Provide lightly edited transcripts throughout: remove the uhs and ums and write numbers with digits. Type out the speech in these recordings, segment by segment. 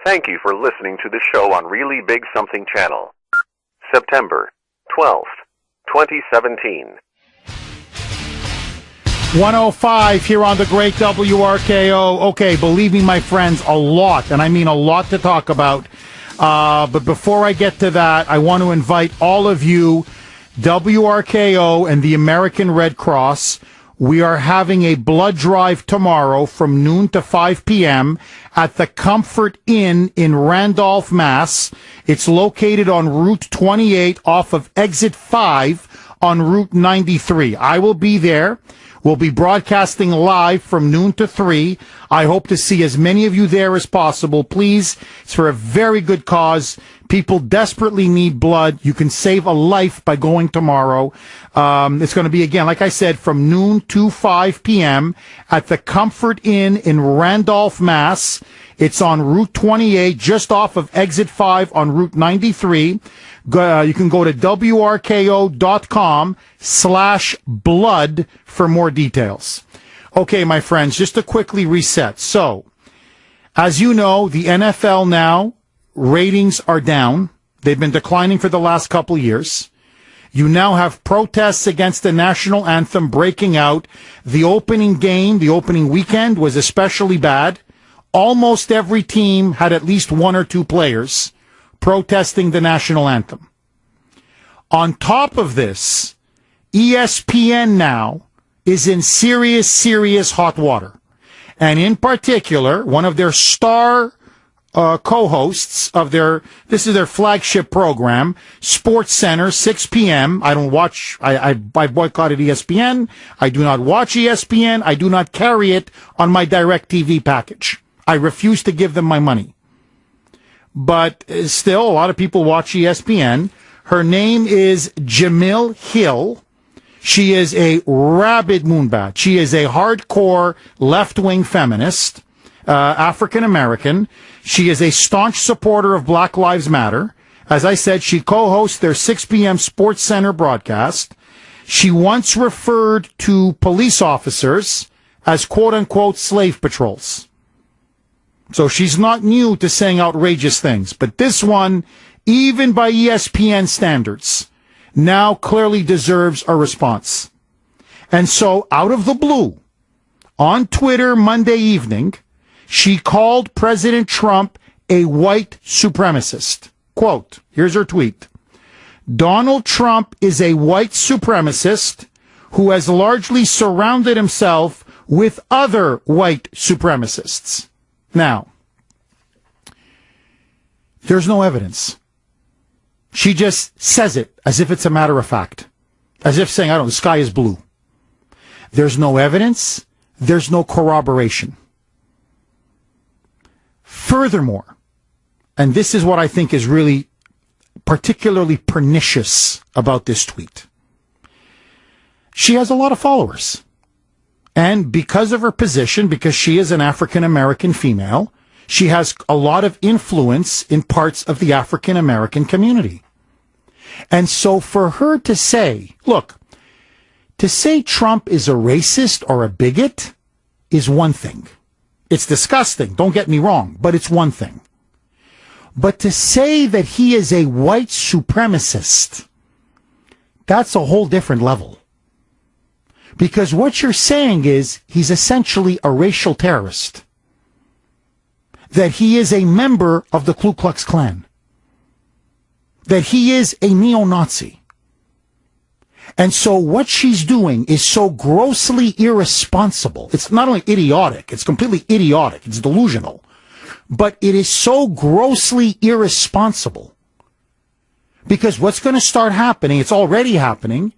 Thank you for listening to the show on Really Big Something Channel. September 12th, 2017. 105 here on the great WRKO. Okay, believe me, my friends, a lot, and I mean a lot to talk about. But before I get to that, I want to invite all of you, WRKO and the American Red Cross. We are having a blood drive tomorrow from noon to 5 p.m. at the Comfort Inn in Randolph, Mass. It's located on Route 28 off of Exit 5 on Route 93. I will be there. We'll be broadcasting live from noon to 3. I hope to see as many of you there as possible. Please, it's for a very good cause. People desperately need blood. You can save a life by going tomorrow. It's going to be, again, like I said, from noon to 5 p.m. at the Comfort Inn in Randolph, Mass. It's on Route 28, just off of Exit 5 on Route 93. You can go to WRKO.com/blood for more details. Okay, my friends, just to quickly reset. So, as you know, the NFL now, ratings are down. They've been declining for the last couple years. You now have protests against the national anthem breaking out. The opening game, the opening weekend was especially bad. Almost every team had at least one or two players protesting the national anthem. On top of this, ESPN now is in serious hot water. And in particular, one of their star co-hosts of this is their flagship program, Sports Center, 6 p.m. I don't watch, I boycotted ESPN. I do not watch ESPN. I do not carry it on my DirecTV package. I refuse to give them my money. But still, a lot of people watch ESPN. Her name is Jamil Hill. She is a rabid moonbat. She is a hardcore left-wing feminist, African-American. She is a staunch supporter of Black Lives Matter. As I said, she co-hosts their 6 p.m. Sports Center broadcast. She once referred to police officers as quote-unquote slave patrols. So she's not new to saying outrageous things. But this one, even by ESPN standards, now clearly deserves a response. And so, out of the blue, on Twitter Monday evening, she called President Trump a white supremacist. Quote, here's her tweet. Donald Trump is a white supremacist who has largely surrounded himself with other white supremacists. Now, there's no evidence. She just says it as if it's a matter of fact. As if saying, I don't know, the sky is blue. There's no evidence. There's no corroboration. Furthermore, and this is what I think is really particularly pernicious about this tweet, she has a lot of followers. And because of her position, because she is an African-American female, she has a lot of influence in parts of the African-American community. And so for her to say, look, to say Trump is a racist or a bigot is one thing. It's disgusting, don't get me wrong, but it's one thing. But to say that he is a white supremacist, that's a whole different level. Because what you're saying is he's essentially a racial terrorist. That he is a member of the Ku Klux Klan. That he is a neo-Nazi. And so what she's doing is so grossly irresponsible. It's not only idiotic, it's completely idiotic, it's delusional. But it is so grossly irresponsible. Because what's going to start happening, it's already happening,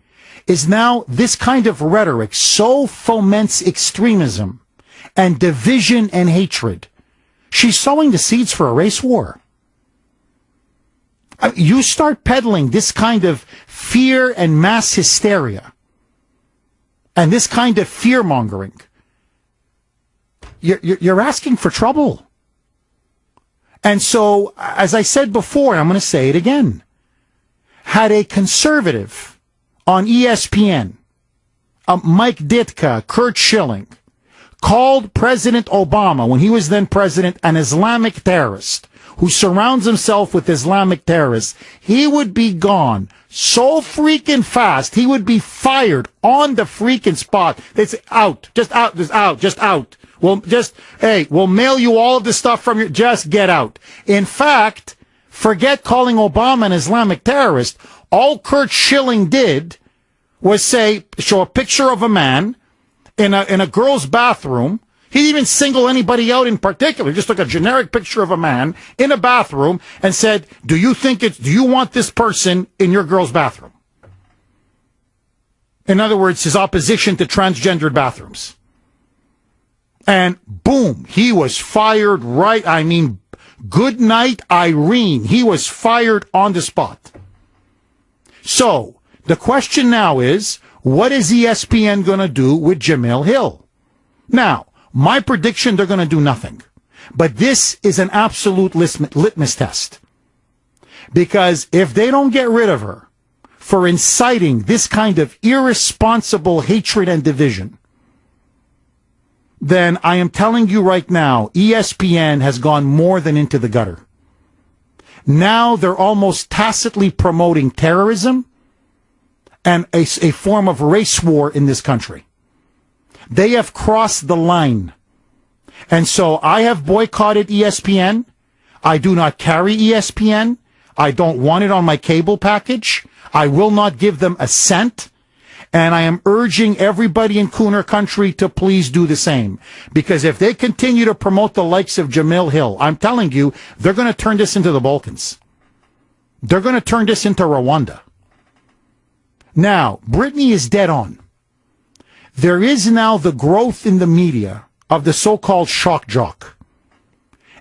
is now this kind of rhetoric so foments extremism and division and hatred. She's sowing the seeds for a race war. You start peddling this kind of fear and mass hysteria and this kind of fear-mongering, you're asking for trouble. And so, as I said before, I'm going to say it again, had a conservative on ESPN, Mike Ditka, Kurt Schilling, called President Obama, when he was then president, an Islamic terrorist, who surrounds himself with Islamic terrorists, he would be gone so freaking fast. He would be fired on the freaking spot. It's out, just out, just out, just out. We'll mail you all of the stuff from your, just get out. In fact, forget calling Obama an Islamic terrorist. All Kurt Schilling did was show a picture of a man in a girl's bathroom. He didn't even single anybody out in particular. He just took a generic picture of a man in a bathroom and said, do you want this person in your girl's bathroom? In other words, his opposition to transgendered bathrooms. And boom, he was fired good night, Irene. He was fired on the spot. So, the question now is, what is ESPN going to do with Jamil Hill? Now, my prediction, they're going to do nothing. But this is an absolute litmus test. Because if they don't get rid of her for inciting this kind of irresponsible hatred and division, then I am telling you right now, ESPN has gone more than into the gutter. Now they're almost tacitly promoting terrorism and a form of race war in this country. They have crossed the line. And so I have boycotted ESPN. I do not carry ESPN. I don't want it on my cable package. I will not give them a cent. And I am urging everybody in Kuhner country to please do the same. Because if they continue to promote the likes of Jamil Hill, I'm telling you, they're going to turn this into the Balkans. They're going to turn this into Rwanda. Now, Brittany is dead on. There is now the growth in the media of the so-called shock jock.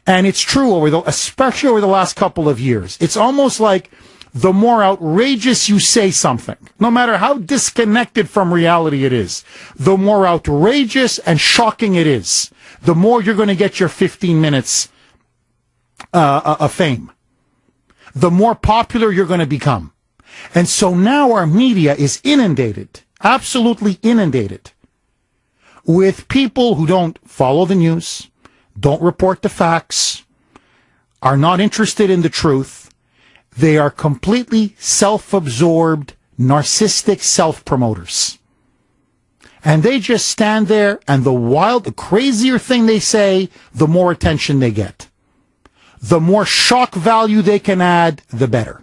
And it's true, especially over the last couple of years. It's almost like the more outrageous you say something, no matter how disconnected from reality it is, the more outrageous and shocking it is, the more you're going to get your 15 minutes of fame. The more popular you're going to become. And so now our media is inundated, absolutely inundated, with people who don't follow the news, don't report the facts, are not interested in the truth. They are completely self-absorbed, narcissistic self-promoters. And they just stand there, and the crazier thing they say, the more attention they get. The more shock value they can add, the better.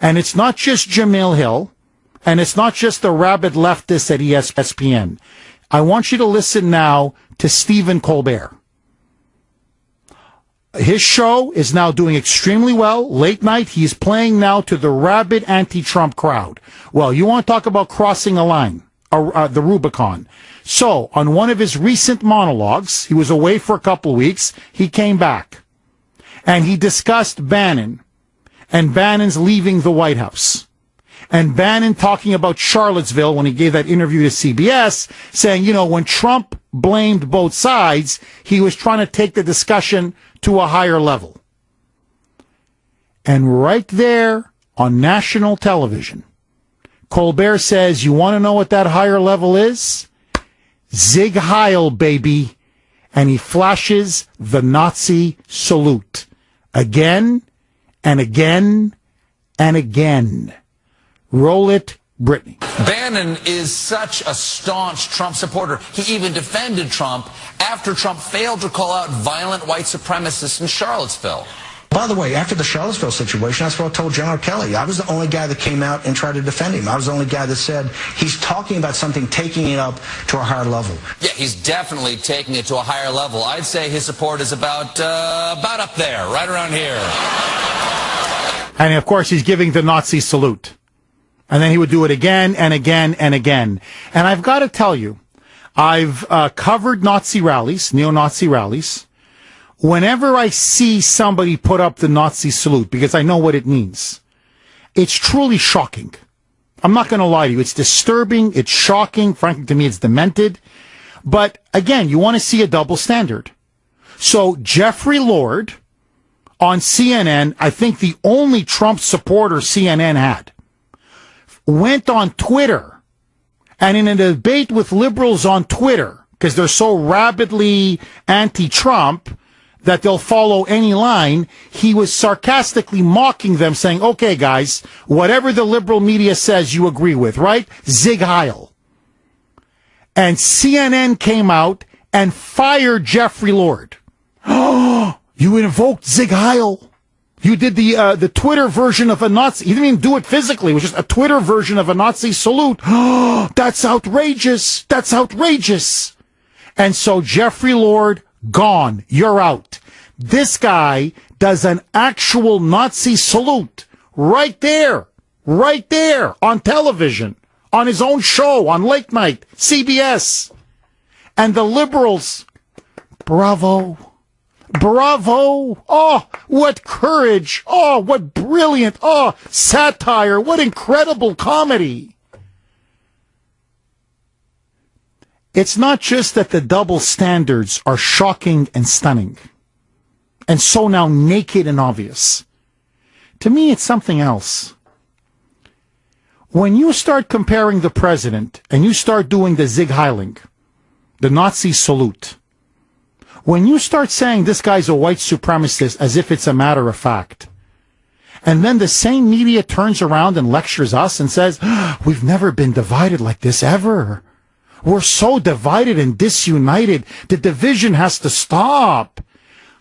And it's not just Jamil Hill, and it's not just the rabid leftists at ESPN. I want you to listen now to Stephen Colbert. His show is now doing extremely well. Late night, he's playing now to the rabid anti-Trump crowd. Well, you want to talk about crossing a line, the Rubicon. So, on one of his recent monologues, he was away for a couple of weeks, he came back. And he discussed Bannon. And Bannon's leaving the White House. And Bannon talking about Charlottesville when he gave that interview to CBS, saying, when Trump blamed both sides, he was trying to take the discussion to a higher level. And right there on national television, Colbert says, you want to know what that higher level is? Zig Heil, baby. And he flashes the Nazi salute. Again and again and again. Roll it, Brittany. Bannon is such a staunch Trump supporter. He even defended Trump after Trump failed to call out violent white supremacists in Charlottesville. By the way, after the Charlottesville situation, that's what I told General Kelly. I was the only guy that came out and tried to defend him. I was the only guy that said he's talking about something, taking it up to a higher level. Yeah, he's definitely taking it to a higher level. I'd say his support is about up there, right around here. And, of course, he's giving the Nazi salute. And then he would do it again and again and again. And I've got to tell you, I've covered Nazi rallies, neo-Nazi rallies. Whenever I see somebody put up the Nazi salute, because I know what it means, it's truly shocking. I'm not going to lie to you. It's disturbing. It's shocking. Frankly, to me, it's demented. But again, you want to see a double standard. So Jeffrey Lord on CNN, I think the only Trump supporter CNN had, went on Twitter and in a debate with liberals on Twitter, because they're so rabidly anti-Trump, that they'll follow any line, he was sarcastically mocking them, saying, okay, guys, whatever the liberal media says you agree with, right? Zig Heil. And CNN came out and fired Jeffrey Lord. Oh, you invoked Zig Heil. You did the Twitter version of a Nazi. He didn't even do it physically. It was just a Twitter version of a Nazi salute. Oh, that's outrageous. That's outrageous. And so Jeffrey Lord, gone. You're out. This guy does an actual Nazi salute right there on television, on his own show, on late night, CBS. And the liberals, bravo. Bravo. Oh, what courage. Oh, what brilliant. Oh, satire. What incredible comedy. It's not just that the double standards are shocking and stunning, and so now naked and obvious. To me, it's something else. When you start comparing the president and you start doing the Zig Heiling, the Nazi salute, when you start saying this guy's a white supremacist as if it's a matter of fact, and then the same media turns around and lectures us and says, we've never been divided like this ever. We're so divided and disunited. The division has to stop.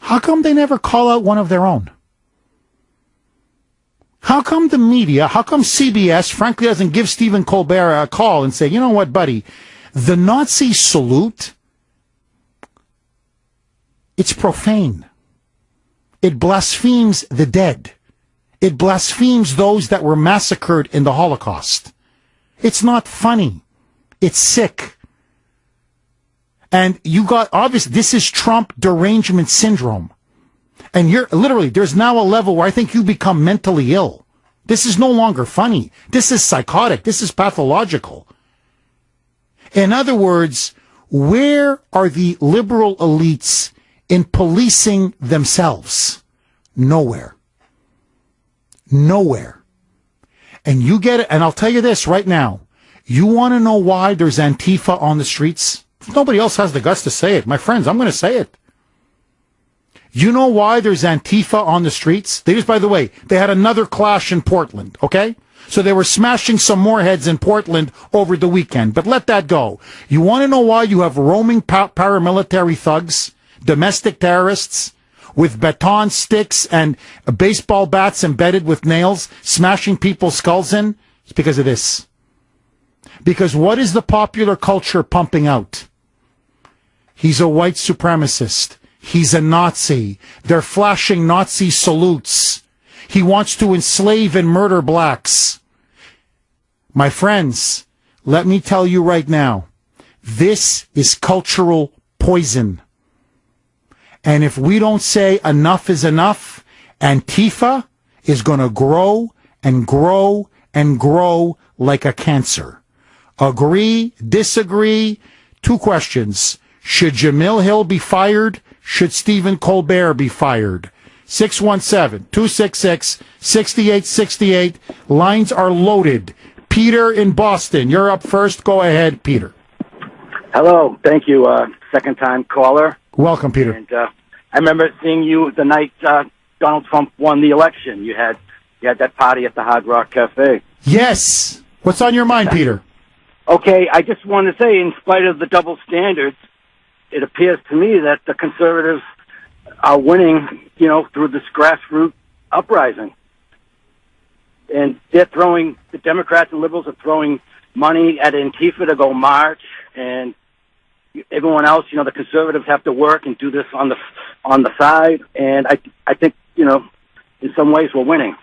How come they never call out one of their own? How come the media, how come CBS, frankly, doesn't give Stephen Colbert a call and say, you know what, buddy, the Nazi salute, it's profane. It blasphemes the dead. It blasphemes those that were massacred in the Holocaust. It's not funny. It's sick. And you got, obviously, this is Trump derangement syndrome. And you're literally, there's now a level where I think you become mentally ill. This is no longer funny. This is psychotic. This is pathological. In other words, where are the liberal elites in policing themselves? Nowhere. Nowhere. And you get it, and I'll tell you this right now. You want to know why there's Antifa on the streets? If nobody else has the guts to say it, my friends, I'm going to say it. You know why there's Antifa on the streets? They just, by the way, they had another clash in Portland, okay? So they were smashing some more heads in Portland over the weekend, but let that go. You want to know why you have roaming paramilitary thugs, domestic terrorists, with baton sticks and baseball bats embedded with nails, smashing people's skulls in? It's because of this. Because what is the popular culture pumping out? He's a white supremacist. He's a Nazi. They're flashing Nazi salutes. He wants to enslave and murder blacks. My friends, let me tell you right now, this is cultural poison. And if we don't say enough is enough, Antifa is going to grow and grow and grow like a cancer. Agree, disagree? Two questions. Should Jamil Hill be fired? Should Stephen Colbert be fired? 617-266-6868. Lines are loaded. Peter in Boston, you're up first. Go ahead, Peter. Hello. Thank you. Second-time caller. Welcome, Peter. And I remember seeing you the night Donald Trump won the election. You had that party at the Hard Rock Cafe. Yes. What's on your mind, Peter? Okay, I just want to say, in spite of the double standards, it appears to me that the conservatives are winning, through this grassroots uprising. And the Democrats and liberals are throwing money at Antifa to go march, and everyone else, the conservatives have to work and do this on the side. And I think, in some ways we're winning.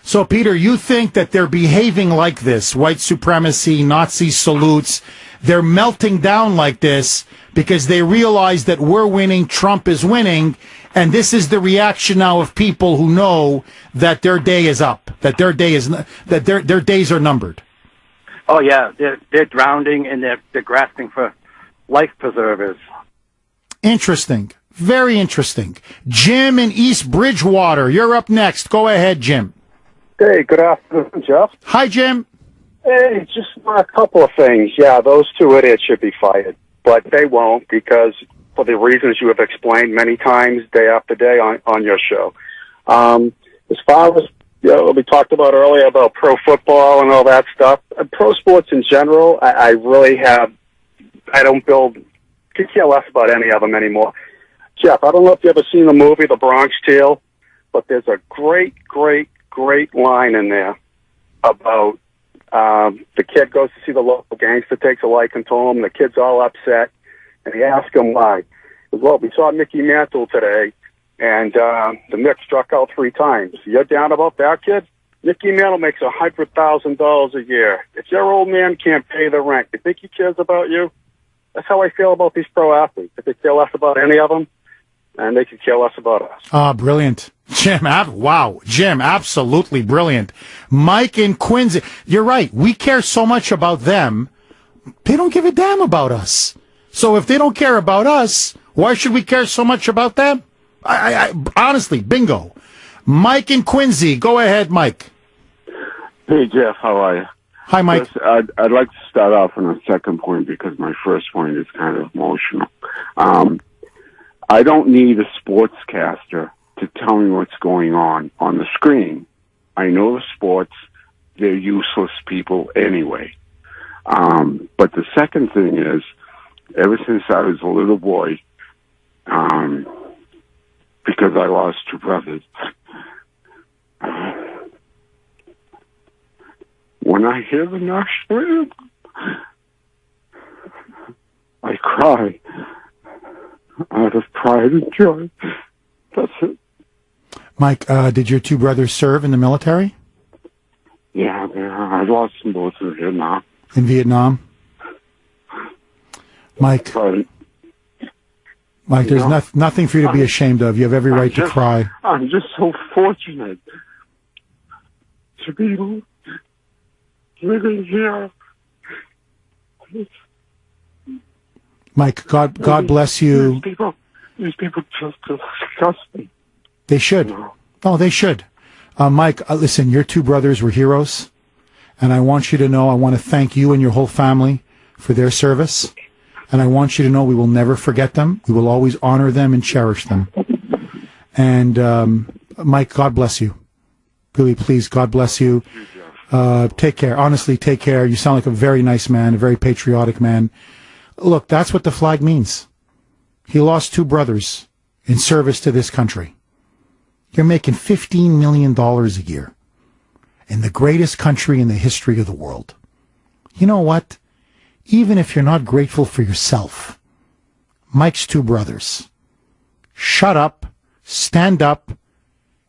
So, Peter, you think that they're behaving like this, white supremacy, Nazi salutes, they're melting down like this because they realize that we're winning, Trump is winning, and this is the reaction now of people who know that their day is up, that their days are numbered. Oh yeah, they're drowning and they're grasping for life preservers. Interesting, very interesting. Jim in East Bridgewater, you're up next. Go ahead, Jim. Hey, good afternoon, Jeff. Hi, Jim. Hey, just a couple of things. Yeah, those two idiots should be fired, but they won't because for the reasons you have explained many times, day after day on your show. As far as we talked about earlier about pro football and all that stuff, pro sports in general, I could care less about any of them anymore. Jeff, I don't know if you've ever seen the movie The Bronx Tale, but there's a great line in there about the kid goes to see the local gangster, takes a liking to him, and the kid's all upset, and he asks him why. He goes, well, we saw Mickey Mantle today, and the Knicks struck out 3 times. You're down about that, kid? Mickey Mantle makes $100,000 a year. If your old man can't pay the rent, you think he cares about you? That's how I feel about these pro athletes. If they care less about any of them, and they could care less about us. Ah, brilliant. Jim, wow. Jim, absolutely brilliant. Mike and Quincy, you're right. We care so much about them. They don't give a damn about us. So if they don't care about us, why should we care so much about them? I honestly, bingo. Mike and Quincy, go ahead, Mike. Hey, Jeff, how are you? Hi, Mike. First, I'd like to start off on a second point because my first point is kind of emotional. I don't need a sportscaster to tell me what's going on the screen. I know the sports, they're useless people anyway. But the second thing is, ever since I was a little boy, because I lost 2 brothers, when I hear the national anthem, I cry out of pride and joy. That's it. Mike, did your 2 brothers serve in the military? Yeah, I lost them both in Vietnam. In Vietnam? Mike, there's nothing for you to be ashamed of. You have every right to cry. I'm just so fortunate to be living here. Mike, God bless you. These people just disgust me. They should. Oh, they should. Mike, listen, your 2 brothers were heroes, and I want you to know I want to thank you and your whole family for their service, and I want you to know we will never forget them. We will always honor them and cherish them. And, Mike, God bless you. Really, please, God bless you. Take care. Honestly, take care. You sound like a very nice man, a very patriotic man. Look, that's what the flag means. He lost 2 brothers in service to this country. You're making $15 million a year in the greatest country in the history of the world. You know what? Even if you're not grateful for yourself, Mike's 2 brothers, shut up, stand up,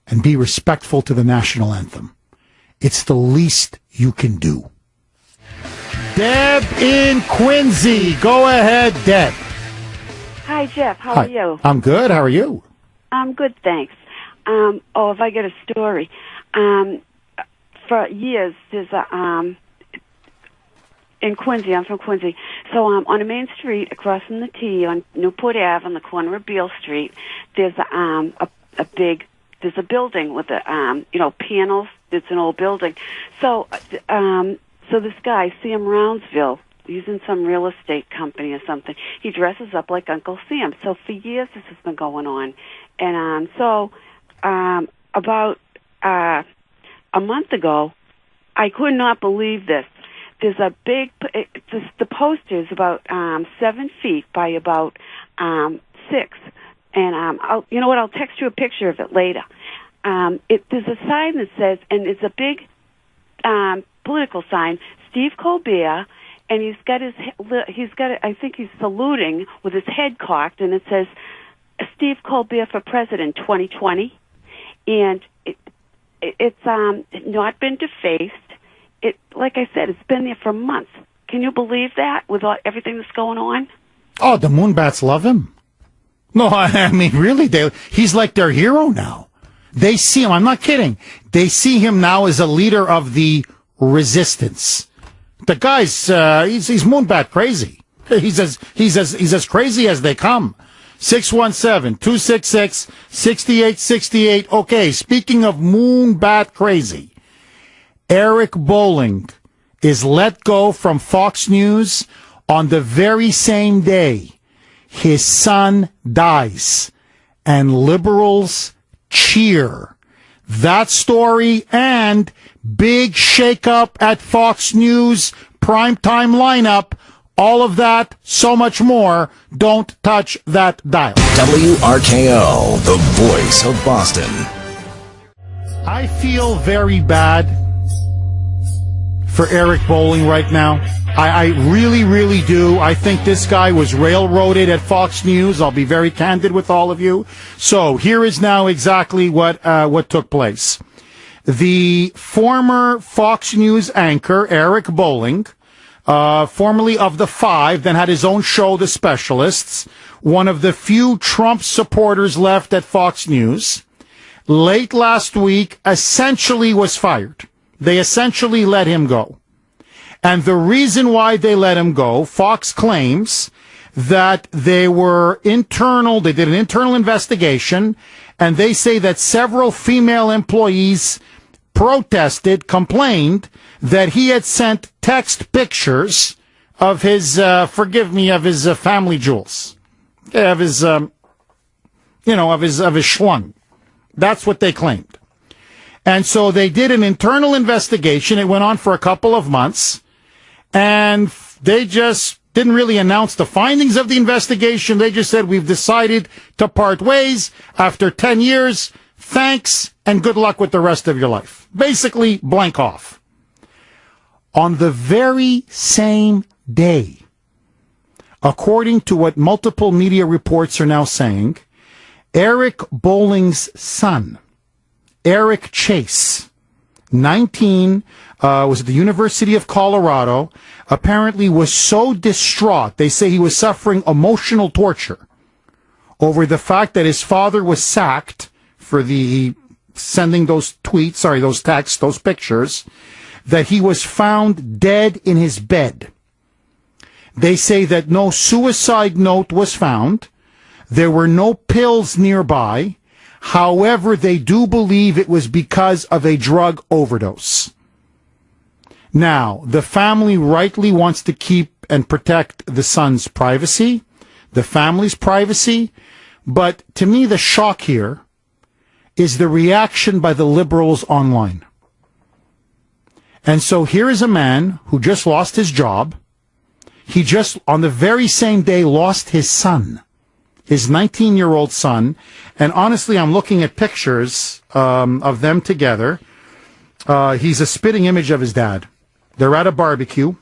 and be respectful to the national anthem. It's the least you can do. Deb in Quincy. Go ahead, Deb. Hi, Jeff. How Hi. are you? I'm good. How are you? I'm good, thanks. If I get a story. For years, there's in Quincy, I'm from Quincy, so on a main street across from the T on Newport Ave on the corner of Beale Street, there's there's a building with panels. It's an old building. So this guy, Sam Roundsville, he's in some real estate company or something. He dresses up like Uncle Sam. So for years this has been going on. And about a month ago, I could not believe this. There's a big, the poster is about 7 feet by about 6. And I'll text you a picture of it later. There's a sign that says, and it's a big political sign, Steve Colbert, and I think he's saluting with his head cocked, and it says, Steve Colbert for President 2020. And it's not been defaced. Like I said, it's been there for months. Can you believe that with everything that's going on? Oh, the Moonbats love him. No, I mean, really, he's like their hero now. They see him. I'm not kidding. They see him now as a leader of the resistance. The guy's he's Moonbat crazy. He's as crazy as they come. 617-266-6868. Okay, speaking of Moonbat crazy, Eric Bolling is let go from Fox News on the very same day his son dies, and liberals cheer. That story and big shakeup at Fox News primetime lineup, all of that, so much more. Don't touch that dial. WRKO, the voice of Boston. I feel very bad for Eric Bolling right now. I really, really do. I think this guy was railroaded at Fox News. I'll be very candid with all of you. So here is now exactly what took place. The former Fox News anchor, Eric Bolling, formerly of The Five, then had his own show, The Specialists, one of the few Trump supporters left at Fox News, late last week essentially was fired. They essentially let him go. And the reason why they let him go, Fox claims that they did an internal investigation, and they say that several female employees protested, complained that he had sent text pictures of his, family jewels. Of his, of his schlung. That's what they claimed. And so they did an internal investigation. It went on for a couple of months. And they just didn't really announce the findings of the investigation. They just said, we've decided to part ways after 10 years. Thanks, and good luck with the rest of your life. Basically, blank off. On the very same day, according to what multiple media reports are now saying, Eric Bolling's son, Eric Chase, 19, was at the University of Colorado, apparently was so distraught, they say he was suffering emotional torture over the fact that his father was sacked for sending those texts, those pictures, that he was found dead in his bed. They say that no suicide note was found. There were no pills nearby. However, they do believe it was because of a drug overdose. Now, the family rightly wants to keep and protect the son's privacy, the family's privacy, but to me the shock here is the reaction by the liberals online. And so here is a man who just lost his job. He just, on the very same day, lost his son, his 19-year-old son. And honestly, I'm looking at pictures of them together. He's a spitting image of his dad. They're at a barbecue,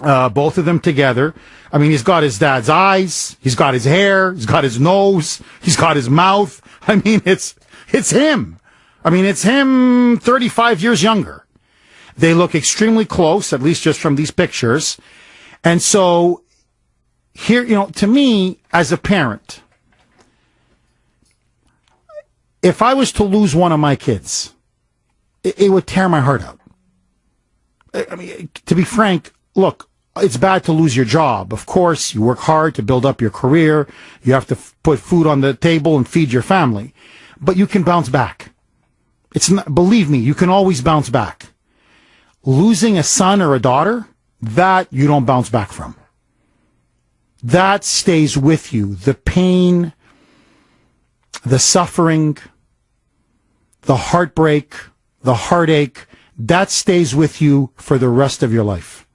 both of them together. I mean, he's got his dad's eyes, he's got his hair, he's got his nose, he's got his mouth. I mean, it's him. I mean, it's him 35 years younger. They look extremely close, at least just from these pictures. And so here, to me, as a parent, if I was to lose one of my kids, it would tear my heart out. I mean, to be frank, look, it's bad to lose your job. Of course, you work hard to build up your career. You have to put food on the table and feed your family. But you can bounce back. Believe me, you can always bounce back. Losing a son or a daughter, that you don't bounce back from. That stays with you. The pain, the suffering, the heartbreak, the heartache, that stays with you for the rest of your life.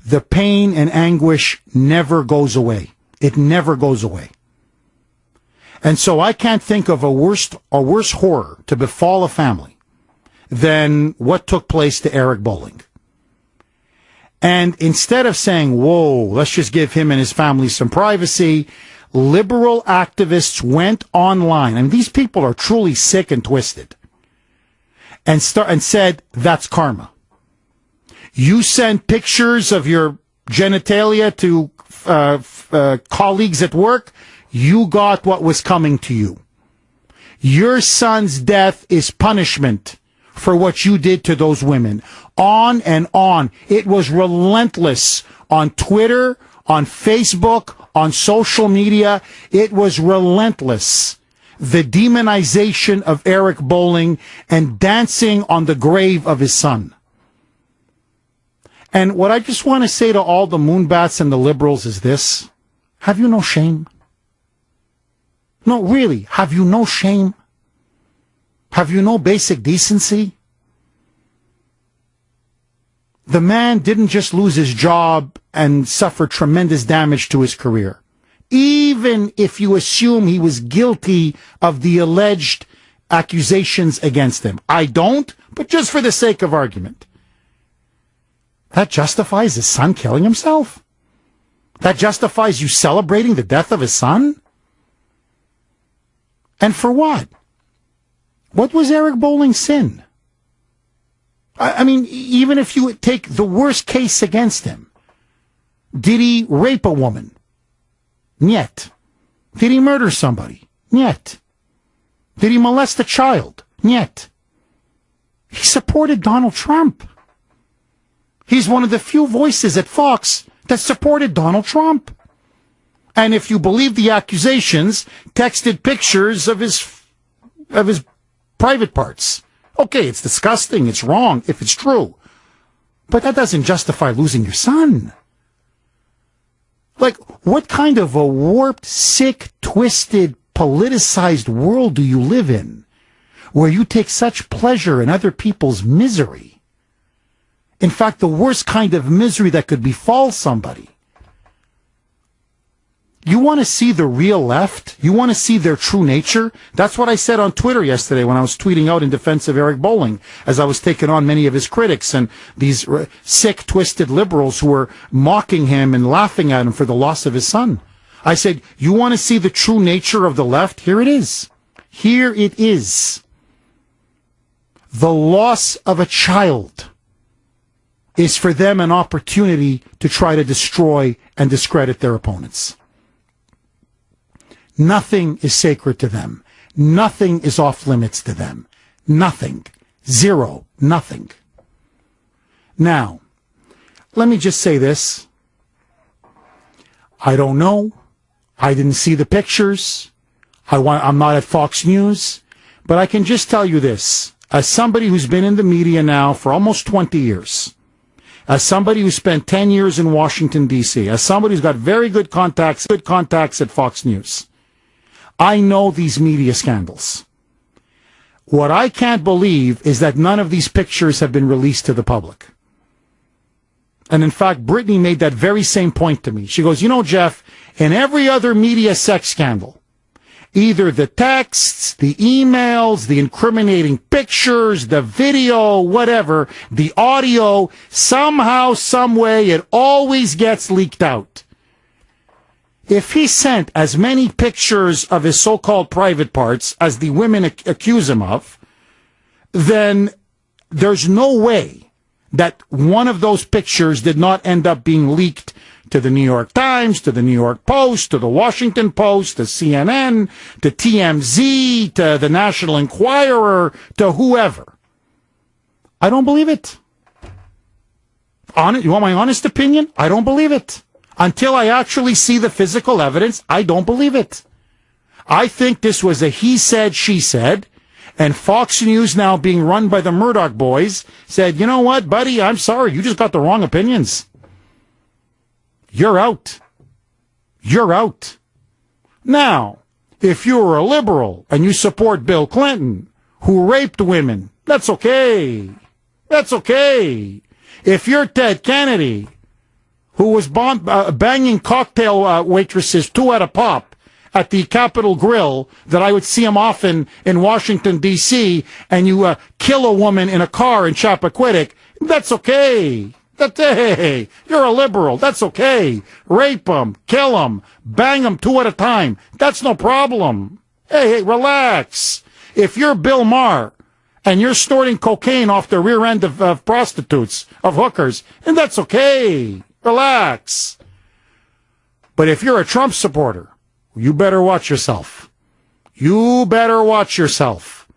The pain and anguish never goes away. It never goes away. And so I can't think of a worse horror to befall a family than what took place to Eric Bolling. And instead of saying, whoa, let's just give him and his family some privacy, liberal activists went online. I mean, these people are truly sick and twisted. And said, that's karma. You send pictures of your genitalia to colleagues at work, you got what was coming to you. Your son's death is punishment for what you did to those women. On and on. It was relentless on Twitter, on Facebook, on social media. It was relentless. The demonization of Eric Bolling and dancing on the grave of his son. And what I just want to say to all the moonbats and the liberals is this. Have you no shame? No, really, have you no shame? Have you no basic decency? The man didn't just lose his job and suffer tremendous damage to his career. Even if you assume he was guilty of the alleged accusations against him. I don't, but just for the sake of argument. That justifies his son killing himself? That justifies you celebrating the death of his son? And for what? What was Eric Bolling's sin? I mean, even if you take the worst case against him, did he rape a woman? Niet. Did he murder somebody? Niet. Did he molest a child? Niet. He supported Donald Trump. He's one of the few voices at Fox that supported Donald Trump. And if you believe the accusations, texted pictures of his private parts. Okay, it's disgusting, it's wrong, if it's true. But that doesn't justify losing your son. Like, what kind of a warped, sick, twisted, politicized world do you live in, where you take such pleasure in other people's misery? In fact, the worst kind of misery that could befall somebody. You want to see the real left? You want to see their true nature? That's what I said on Twitter yesterday when I was tweeting out in defense of Eric Bolling, as I was taking on many of his critics and these sick, twisted liberals who were mocking him and laughing at him for the loss of his son. I said, you want to see the true nature of the left? Here it is. Here it is. The loss of a child is for them an opportunity to try to destroy and discredit their opponents. Nothing is sacred to them. Nothing is off limits to them. Nothing. Zero. Nothing. Now, let me just say this. I don't know. I didn't see the pictures. I'm not at Fox News. But I can just tell you this. As somebody who's been in the media now for almost 20 years, as somebody who spent 10 years in Washington, D.C., as somebody who's got very good contacts at Fox News, I know these media scandals. What I can't believe is that none of these pictures have been released to the public. And in fact, Brittany made that very same point to me. She goes, you know, Jeff, in every other media sex scandal, either the texts, the emails, the incriminating pictures, the video, whatever, the audio, somehow, some way, it always gets leaked out. If he sent as many pictures of his so-called private parts as the women accuse him of, then there's no way that one of those pictures did not end up being leaked to the New York Times, to the New York Post, to the Washington Post, to CNN, to TMZ, to the National Enquirer, to whoever. I don't believe it. You want my honest opinion? I don't believe it. Until I actually see the physical evidence, I don't believe it. I think this was a he said, she said, and Fox News, now being run by the Murdoch boys, said, you know what, buddy, I'm sorry, you just got the wrong opinions. You're out. You're out. Now, if you're a liberal and you support Bill Clinton, who raped women, that's okay. That's okay. If you're Ted Kennedy, who was banging cocktail waitresses two at a pop at the Capitol Grill, that I would see him often in Washington, D.C., and you kill a woman in a car in Chappaquiddick, that's okay. Hey, you're a liberal. That's okay. Rape them, kill them, bang them two at a time. That's no problem. Hey, relax. If you're Bill Maher and you're snorting cocaine off the rear end of prostitutes, of hookers, and that's okay. Relax. But if you're a Trump supporter, you better watch yourself. You better watch yourself.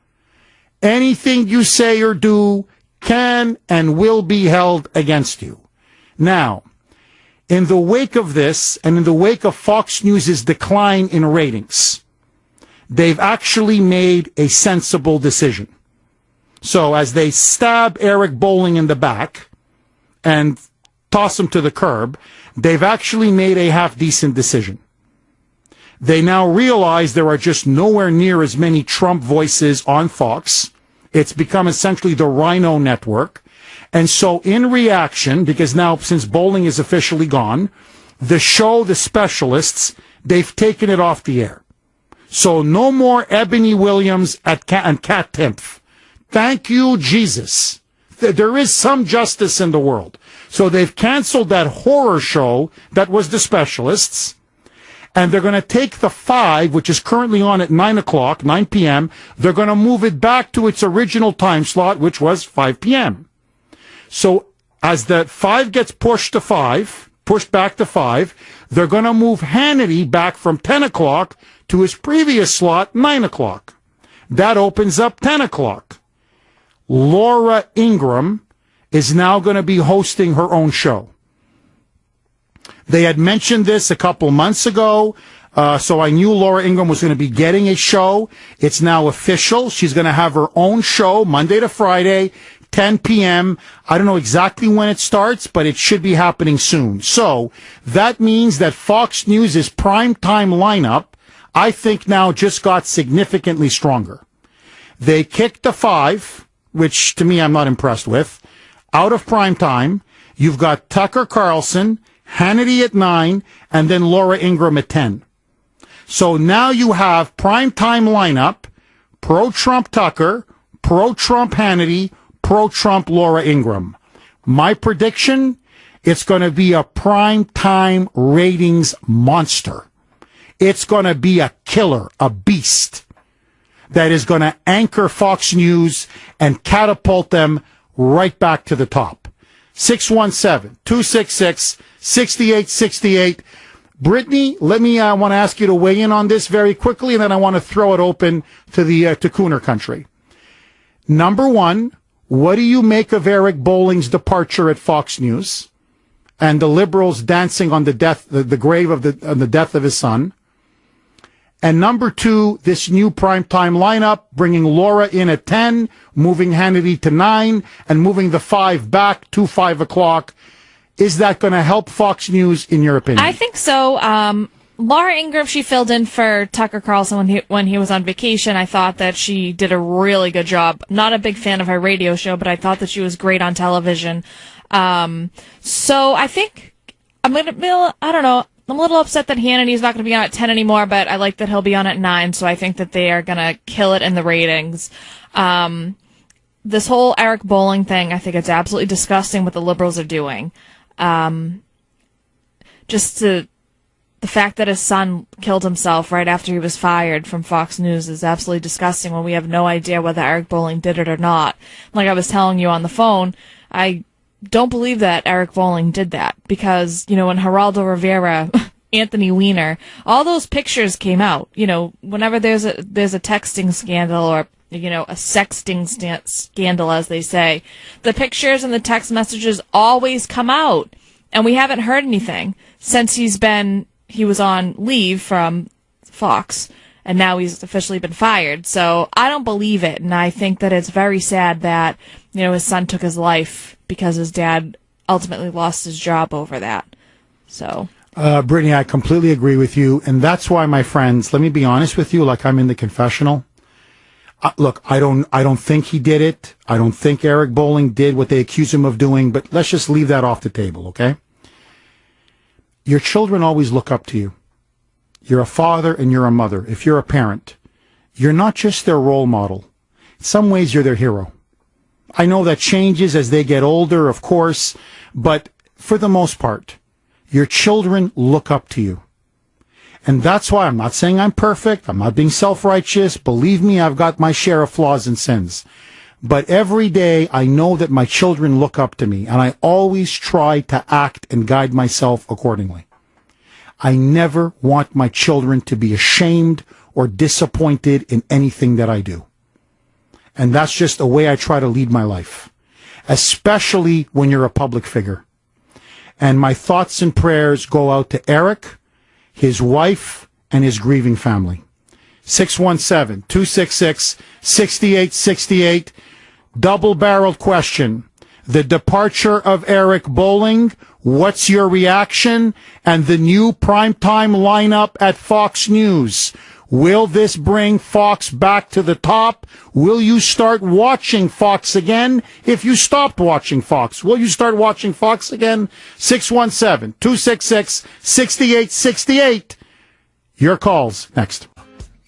Anything you say or do can and will be held against you. Now, in the wake of this, and in the wake of Fox News' decline in ratings, they've actually made a sensible decision. So as they stab Eric Bolling in the back and toss him to the curb, they've actually made a half-decent decision. They now realize there are just nowhere near as many Trump voices on Fox. It's become essentially the Rhino network. And so in reaction, because now since bowling is officially gone, the show, The Specialists, they've taken it off the air. So no more Ebony Williams and Kat Timpf. Thank you, Jesus. There is some justice in the world. So they've canceled that horror show that was The Specialists. And they're going to take the 5, which is currently on at 9 p.m. They're going to move it back to its original time slot, which was 5 p.m. So as that 5 gets pushed back to 5, they're going to move Hannity back from 10 o'clock to his previous slot, 9 o'clock. That opens up 10 o'clock. Laura Ingraham is now going to be hosting her own show. They had mentioned this a couple months ago, so I knew Laura Ingraham was going to be getting a show. It's now official. She's going to have her own show Monday to Friday, 10 p.m. I don't know exactly when it starts, but it should be happening soon. So that means that Fox News' primetime lineup, I think, now just got significantly stronger. They kicked the 5, which to me I'm not impressed with, out of primetime. You've got Tucker Carlson, Hannity at 9, and then Laura Ingraham at 10. So now you have primetime lineup, pro-Trump Tucker, pro-Trump Hannity, pro-Trump Laura Ingraham. My prediction, it's going to be a primetime ratings monster. It's going to be a killer, a beast that is going to anchor Fox News and catapult them right back to the top. 617-266-6868. Brittany, I want to ask you to weigh in on this very quickly, and then I want to throw it open to to Kuhner country. Number one, what do you make of Eric Bolling's departure at Fox News and the liberals dancing on the grave of the death of his son? And number two, this new primetime lineup, bringing Laura in at 10, moving Hannity to 9, and moving the 5 back to 5 o'clock. Is that going to help Fox News, in your opinion? I think so. Laura Ingraham, she filled in for Tucker Carlson when he was on vacation. I thought that she did a really good job. Not a big fan of her radio show, but I thought that she was great on television. So I think I don't know. I'm a little upset that Hannity's not going to be on at 10 anymore, but I like that he'll be on at 9, so I think that they are going to kill it in the ratings. This whole Eric Bolling thing, I think it's absolutely disgusting what the liberals are doing. The fact that his son killed himself right after he was fired from Fox News is absolutely disgusting when we have no idea whether Eric Bolling did it or not. Like I was telling you on the phone, I don't believe that Eric Bolling did that because, when Geraldo Rivera, Anthony Weiner, all those pictures came out. Whenever there's a texting scandal or, a sexting scandal, as they say, the pictures and the text messages always come out. And we haven't heard anything since he was on leave from Fox, and now he's officially been fired. So I don't believe it, and I think that it's very sad that, his son took his life because his dad ultimately lost his job over that. So, Brittany, I completely agree with you, and that's why, my friends, let me be honest with you, like I'm in the confessional. Look, I don't think he did it. I don't think Eric Bolling did what they accuse him of doing, but let's just leave that off the table, okay? Your children always look up to you. You're a father and you're a mother. If you're a parent, you're not just their role model. In some ways, you're their hero. I know that changes as they get older, of course, but for the most part, your children look up to you. And that's why I'm not saying I'm perfect. I'm not being self-righteous. Believe me, I've got my share of flaws and sins. But every day I know that my children look up to me, and I always try to act and guide myself accordingly. I never want my children to be ashamed or disappointed in anything that I do. And that's just the way I try to lead my life, especially when you're a public figure. And my thoughts and prayers go out to Eric, his wife, and his grieving family. 617-266-6868. Double-barreled question. The departure of Eric Bolling What's your reaction? And the new primetime lineup at Fox News. Will this bring Fox back to the top? Will you start watching Fox again? If you stopped watching Fox, will you start watching Fox again? 617-266-6868. Your calls next.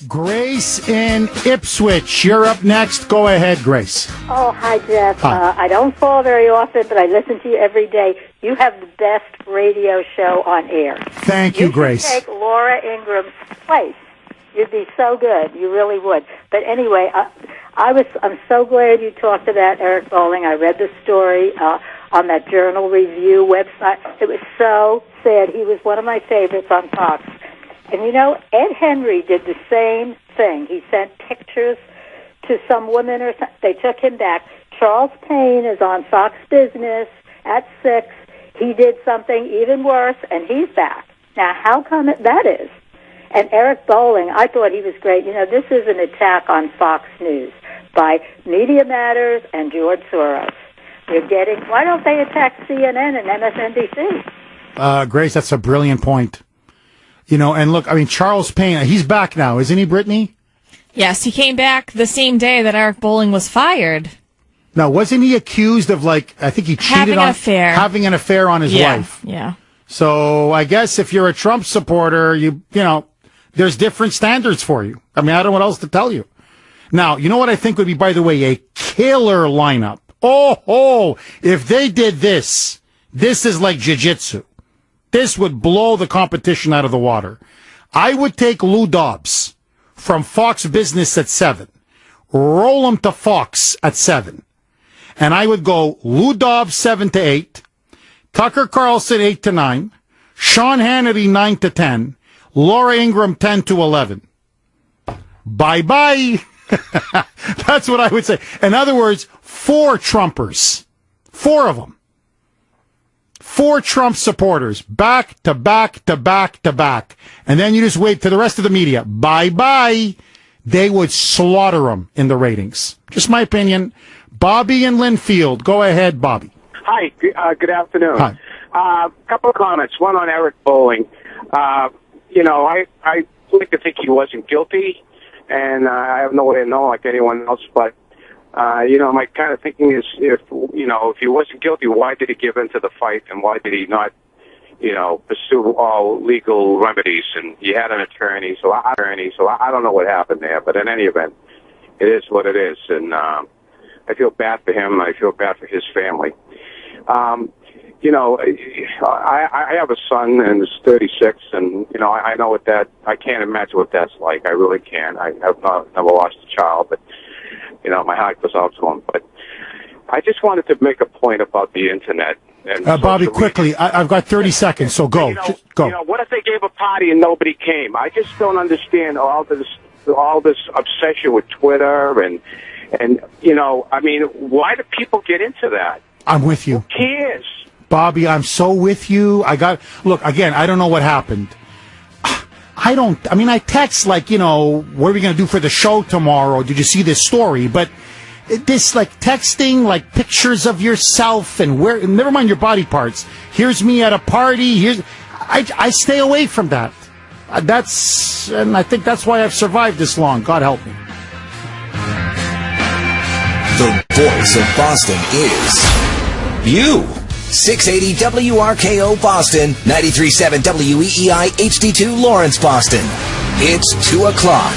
Grace in Ipswich, you're up next. Go ahead, Grace. Oh, hi, Jeff. Hi. I don't call very often, but I listen to you every day. You have the best radio show on air. Thank you, Grace. You should take Laura Ingram's place. You'd be so good. You really would. But anyway, I'm so glad you talked about Eric Bolling. I read the story on that Journal Review website. It was so sad. He was one of my favorites on Fox. And you know, Ed Henry did the same thing. He sent pictures to some woman or something. They took him back. Charles Payne is on Fox Business at 6. He did something even worse, and he's back. Now, how come that is? And Eric Bolling, I thought he was great. You know, this is an attack on Fox News by Media Matters and George Soros. Why don't they attack CNN and MSNBC? Grace, that's a brilliant point. You know, and look, I mean, Charles Payne, he's back now, isn't he, Brittany? Yes, he came back the same day that Eric Bolling was fired. Now, wasn't he accused of, I think he cheated having an affair on his wife? Yeah. So I guess if you're a Trump supporter, you know, there's different standards for you. I mean, I don't know what else to tell you. Now, you know what I think would be, by the way, a killer lineup? Oh, if they did this is like jiu-jitsu. This would blow the competition out of the water. I would take Lou Dobbs from Fox Business at 7, roll him to Fox at 7, and I would go Lou Dobbs 7 to 8, Tucker Carlson 8 to 9, Sean Hannity 9 to 10, Laura Ingraham 10 to 11. Bye-bye. That's what I would say. In other words, 4 Trumpers. 4 of them. 4 Trump supporters, back to back to back to back. And then you just wait for the rest of the media. Bye-bye. They would slaughter them in the ratings. Just my opinion. Bobby and Linfield. Go ahead, Bobby. Hi. Good afternoon. Hi. Couple of comments. One on Eric Bolling. You know, I like to think he wasn't guilty, and I have no way to know like anyone else, but you know, my kind of thinking is, if he wasn't guilty, why did he give in to the fight, and why did he not, pursue all legal remedies? And he had an attorney, so I don't know what happened there. But in any event, it is what it is, and I feel bad for him. I feel bad for his family. I have a son, and he's 36, and I know what that. I can't imagine what that's like. I really can't. I have never lost a child, but. My heart goes out to him. But I just wanted to make a point about the Internet. And Bobby, quickly, I've got 30 seconds, so go. Go. What if they gave a party and nobody came? I just don't understand all this obsession with Twitter and I mean, why do people get into that? I'm with you. Who cares? Bobby, I'm so with you. Look, again, I don't know what happened. I text what are we going to do for the show tomorrow? Did you see this story? But this, texting, pictures of yourself and never mind your body parts. Here's me at a party. I stay away from that. And I think that's why I've survived this long. God help me. The voice of Boston is you. 680 WRKO Boston, 93.7 WEEI HD2 Lawrence, Boston. It's 2 o'clock.